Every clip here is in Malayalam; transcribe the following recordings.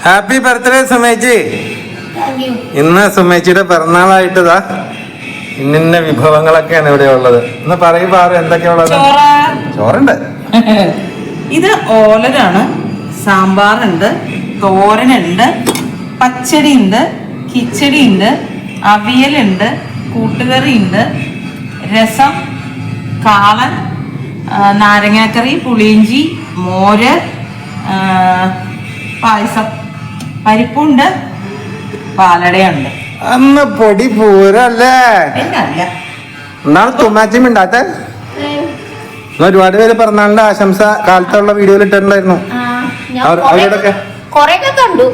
Happy birthday സുമേച്ചി. ഇന്ന് സുമേച്ചിയുടെ പിറന്നാളായിട്ടതാ ഇന്ന വിഭവങ്ങളൊക്കെയാണ് ഇവിടെ ഉള്ളത്. ഇന്ന് പറയുമ്പോ എന്തൊക്കെയാ ഉള്ളത്? ചോറുണ്ട്. ഇത് ഓലനാണ്, സാമ്പാറുണ്ട്, തോരനുണ്ട്, പച്ചടി ഉണ്ട്, കിച്ചടി ഉണ്ട്, അവിയലുണ്ട്, കൂട്ടുകറി ഉണ്ട്, രസം, കാളൻ, നാരങ്ങാക്കറി, പുളിയിഞ്ചി, മോര്, പായസം, പരിപ്പുണ്ട്, പാലടയുണ്ട്. അന്ന് പൊടി പൂരല്ലേ? എന്നാണ് തുമ്മാച്ചി മിണ്ടാത്ത ഒരുപാട് പേര് പിറന്നാളിന്റെ ആശംസ കാലത്തുള്ള വീഡിയോയിൽ ഇട്ടിട്ടുണ്ടായിരുന്നു. അവരോടൊക്കെ കൊറേയൊക്കെ കണ്ടു.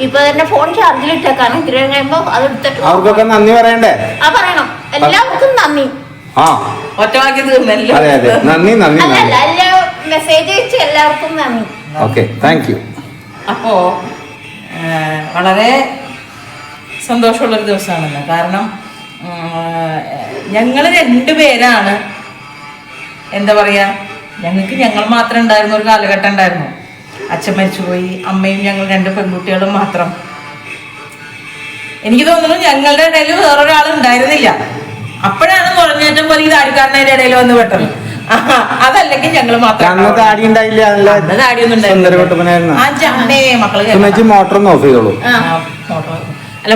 ഇപ്പൊ തന്നെ ഫോൺ ചാർജിൽ ഇട്ടേക്കാണ്. ഇത്തിരി കഴിയുമ്പോ അത് എടുത്തിട്ട് അവർക്കൊക്കെ നന്ദി പറയണ്ടേ? പറയണം. എല്ലാവർക്കും നന്ദി. അതെ അതെ, നന്ദി നന്ദി. മെസ്സേജ് അയച്ച് എല്ലാവർക്കും നന്ദി. Okay, thank you. അപ്പോ വളരെ സന്തോഷമുള്ളൊരു ദിവസമാണെന്ന്. കാരണം ഞങ്ങൾ രണ്ടുപേരാണ്, എന്താ പറയാ, ഞങ്ങൾ മാത്രം ഉണ്ടായിരുന്ന ഒരു കാലഘട്ടം ഉണ്ടായിരുന്നു. അച്ഛൻ മരിച്ചുപോയി, അമ്മയും ഞങ്ങൾ 2 പെൺകുട്ടികളും മാത്രം. എനിക്ക് തോന്നുന്നു ഞങ്ങളുടെ ഇടയിൽ വേറൊരാൾ ഉണ്ടായിരുന്നില്ല. അപ്പോഴാണ് നുഴഞ്ഞേറ്റം പോലെ ഈ താടിക്കാരൻ്റെ ഇടയിൽ വന്ന് പെട്ടത്. അതല്ലെങ്കിൽ ഞങ്ങൾ മാത്രം.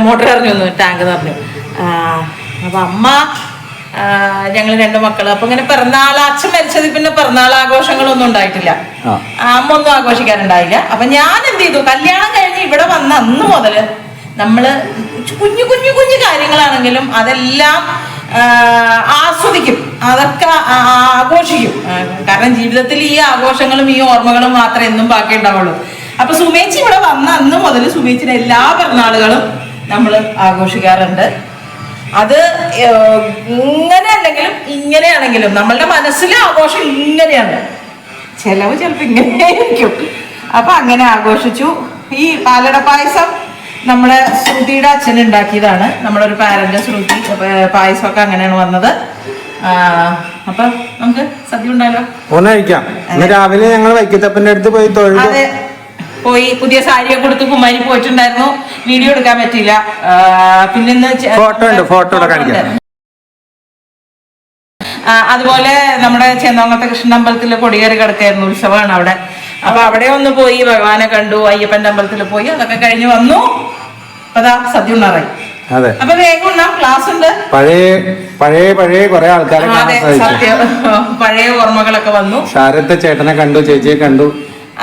മോട്ടർ പറഞ്ഞു, ടാങ്ക് നിറഞ്ഞു. അപ്പൊ അമ്മ, ഞങ്ങൾ 2 മക്കള്. അപ്പൊ ഇങ്ങനെ അച്ഛൻ മരിച്ചത് പിന്നെ പിറന്നാൾ ആഘോഷങ്ങളൊന്നും ഉണ്ടായിട്ടില്ല. അമ്മ ഒന്നും ആഘോഷിക്കാനുണ്ടായില്ല. അപ്പൊ ഞാൻ എന്ത് ചെയ്തു, കല്യാണം കഴിഞ്ഞ് ഇവിടെ വന്ന അന്ന് മുതല് നമ്മള് കുഞ്ഞു കുഞ്ഞു കുഞ്ഞു കാര്യങ്ങളാണെങ്കിലും അതെല്ലാം ആസ്വദിക്കും, അതൊക്കെ ആഘോഷിക്കും. കാരണം ജീവിതത്തിൽ ഈ ആഘോഷങ്ങളും ഈ ഓർമ്മകളും മാത്രമേ എന്നും ബാക്കി ഉണ്ടാവുള്ളൂ. അപ്പൊ സുമേച്ചി ഇവിടെ വന്ന അന്ന് മുതൽ സുമേച്ചിയുടെ എല്ലാ പിറന്നാളുകളും നമ്മൾ ആഘോഷിക്കാറുണ്ട്. അത് ഇങ്ങനെയാണെങ്കിലും ഇങ്ങനെയാണെങ്കിലും നമ്മളുടെ മനസ്സിലെ ആഘോഷം ഇങ്ങനെയാണ്, ചെലവ് ചിലപ്പോൾ ഇങ്ങനെയായിരിക്കും. അപ്പൊ അങ്ങനെ ആഘോഷിച്ചു. ഈ പാലട പായസം നമ്മുടെ ശ്രുതിയുടെ അച്ഛൻ ഉണ്ടാക്കിയതാണ്. നമ്മുടെ ഒരു പാരന്റ് ശ്രുതി പായസമൊക്കെ അങ്ങനെയാണ് വന്നത്. അപ്പൊ നമുക്ക് സദ്യ ഉണ്ടായാലോ? കഴിക്കാം. രാവിലെ ഞങ്ങൾ വൈക്കത്തപ്പന്റെ അടുത്ത് പോയി അതെ, പോയി പുതിയ സാരിയൊക്കെ കൊടുത്ത് കുമാരി പോയിട്ടുണ്ടായിരുന്നു. വീഡിയോ എടുക്കാൻ പറ്റിയില്ല. പിന്നെ ഫോട്ടോ അതുപോലെ നമ്മുടെ ചെന്നോങ്ങത്തെ കൃഷ്ണമ്പലത്തിലെ കൊടിയേറി കിടക്കായിരുന്നു, ഉത്സവമാണ് അവിടെ. അപ്പൊ അവിടെ ഒന്ന് പോയി ഭഗവാനെ കണ്ടു, അയ്യപ്പന്റെ അമ്പലത്തിൽ പോയി, അതൊക്കെ കഴിഞ്ഞ് വന്നു. അതാ സദ്യ ഉണ്ണാറായി. അപ്പൊ വേഗം ഉണ്ണാം, ക്ലാസ് ഉണ്ട്. പഴയ കുറെ ആൾക്കാരെ പഴയ ഓർമ്മകളൊക്കെ വന്നു. ശാരദ ചേട്ടനെ കണ്ടു, ചേച്ചിയെ കണ്ടു.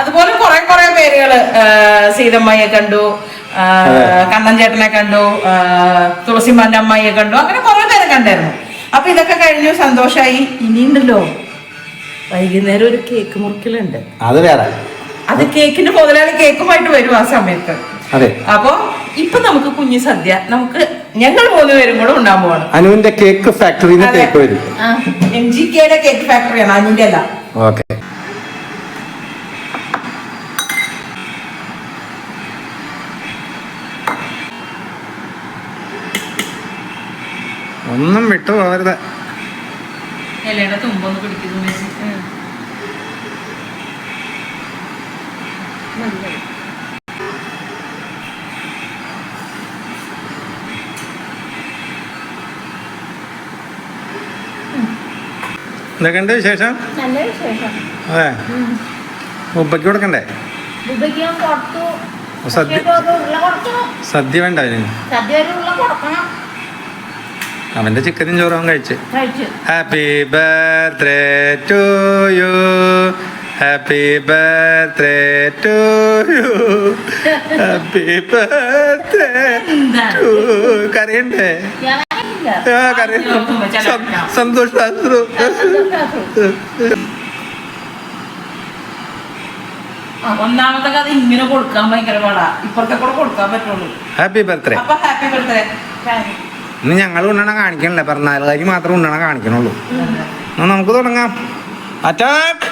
അതുപോലെ കുറെ പേരുകള്, സീതമ്മയെ കണ്ടു, കണ്ണൻ ചേട്ടനെ കണ്ടു, തുളസിമാന്റെ അമ്മയെ കണ്ടു, അങ്ങനെ കുറെ പേരെ കണ്ടായിരുന്നു. അപ്പൊ ഇതൊക്കെ കഴിഞ്ഞു, സന്തോഷായി. ഇനിയുണ്ടല്ലോ വൈകുന്നേരം ഒരു കേക്ക് മുറിക്കലുണ്ട്. അത് വേറെ, അത് കേക്കിന്റെ മുതലാളി കേക്കുമായിട്ട് വരും ആ സമയത്ത്. അപ്പൊ ഇപ്പൊ നമുക്ക് കുഞ്ഞു സദ്യ നമുക്ക് ഞങ്ങൾ 3 പേരും കൂടെ ഉണ്ടാകാൻ പോവാണ്. അനുവിന്റെ കേക്ക് ഫാക്ടറി MGKയുടെ കേക്ക് ഫാക്ടറിയാണ്, അനുവിന്റെ അല്ല. ഓക്കെ, ഒന്നും വിട്ടു പോകരുത്. ഇലയുടെ തുമ്പൊന്ന് പിടിക്കുന്നു. എന്തൊക്കെയുണ്ട് വിശേഷം? നല്ല വിശേഷം. അതെ, ഉപ്പയ്ക്ക് കൊടുക്കണ്ടേ? സദ്യ വേണ്ട അവന്റെ ചിക്കനും ചോറും കഴിച്ച്. Happy birthday to you, happy birthday to you, happy birthday to. കരയണ്ടേ? സന്തോഷം. ഒന്നാമത്തെ കഥ ഇങ്ങനെ കൊടുക്കാൻ ഭയങ്കര പാടാ, ഇപ്പഴത്തെ കൂടെ കൊടുക്കാൻ പറ്റുള്ളൂ. Happy birthday. അപ്പൊ ഹാപ്പി ബർത്ത്ഡേ. ഇന്ന് ഞങ്ങൾ ഉണ്ണണ കാണിക്കണില്ല, പിറന്നാളുകാരി മാത്രം ഉണ്ണണ കാണിക്കണുള്ളൂ. നമുക്ക് തുടങ്ങാം. അറ്റാക്ക്.